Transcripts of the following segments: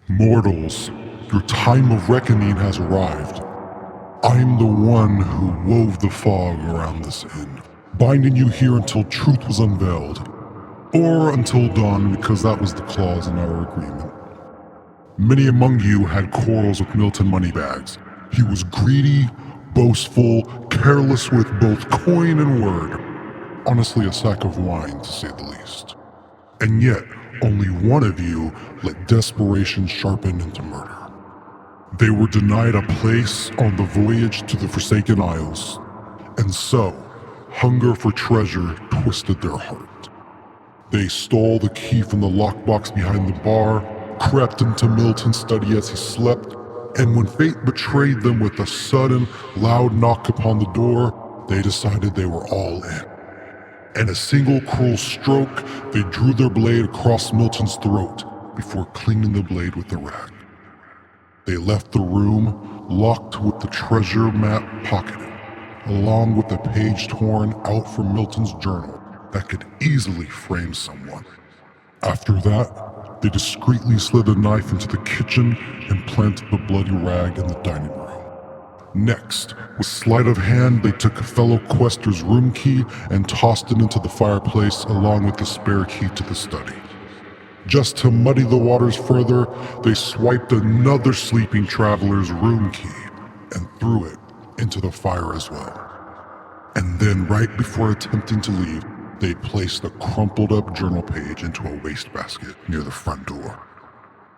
Mortals, your time of reckoning has arrived. I am the one who wove the fog around this inn, binding you here until truth was unveiled. Or until dawn, because that was the clause in our agreement. Many among you had quarrels with Milton Moneybags. He was greedy, boastful, careless with both coin and word. Honestly, a sack of wine, to say the least. And yet, only one of you let desperation sharpen into murder. They were denied a place on the voyage to the Forsaken Isles, and so, hunger for treasure twisted their heart. They stole the key from the lockbox behind the bar, crept into Milton's study as he slept, and when fate betrayed them with a sudden, loud knock upon the door, they decided they were all in. In a single cruel stroke, they drew their blade across Milton's throat before cleaning the blade with a rag. They left the room, locked with the treasure map pocketed, along with a page torn out from Milton's journal that could easily frame someone. After that, they discreetly slid a knife into the kitchen and planted the bloody rag in the dining room. Next, with sleight of hand, they took a fellow quester's room key and tossed it into the fireplace along with the spare key to the study. Just to muddy the waters further, they swiped another sleeping traveler's room key and threw it into the fire as well. And then, right before attempting to leave, they placed a crumpled up journal page into a wastebasket near the front door.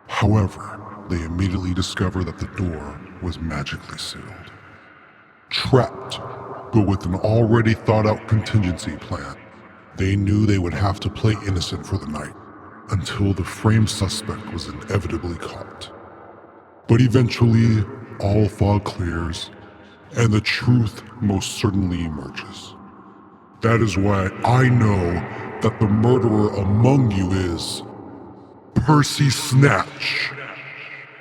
However, they immediately discovered that the door was magically sealed. Trapped, but with an already thought out contingency plan, they knew they would have to play innocent for the night, until the framed suspect was inevitably caught. But eventually, all fog clears, and the truth most certainly emerges. That is why I know that the murderer among you is Percy Snatch.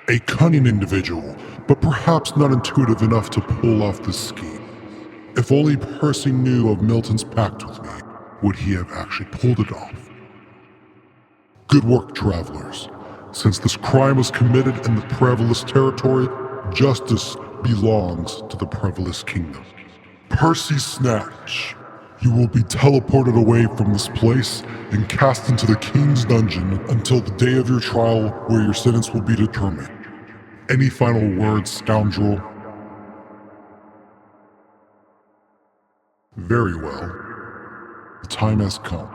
A cunning individual, but perhaps not intuitive enough to pull off this scheme. If only Percy knew of Milton's pact with me, would he have actually pulled it off? Good work, travelers. Since this crime was committed in the Prevalous territory, justice belongs to the Prevalous kingdom. Percy Snatch, you will be teleported away from this place and cast into the king's dungeon until the day of your trial, where your sentence will be determined. Any final words, scoundrel? Very well. The time has come.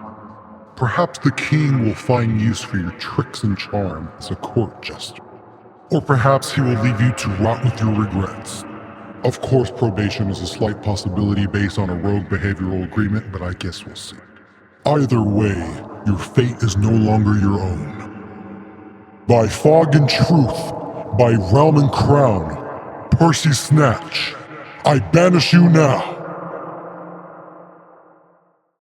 Perhaps the king will find use for your tricks and charm as a court jester. Or perhaps he will leave you to rot with your regrets. Of course, probation is a slight possibility based on a rogue behavioral agreement, but I guess we'll see. Either way, your fate is no longer your own. By fog and truth, by realm and crown, Percy Snatch, I banish you now.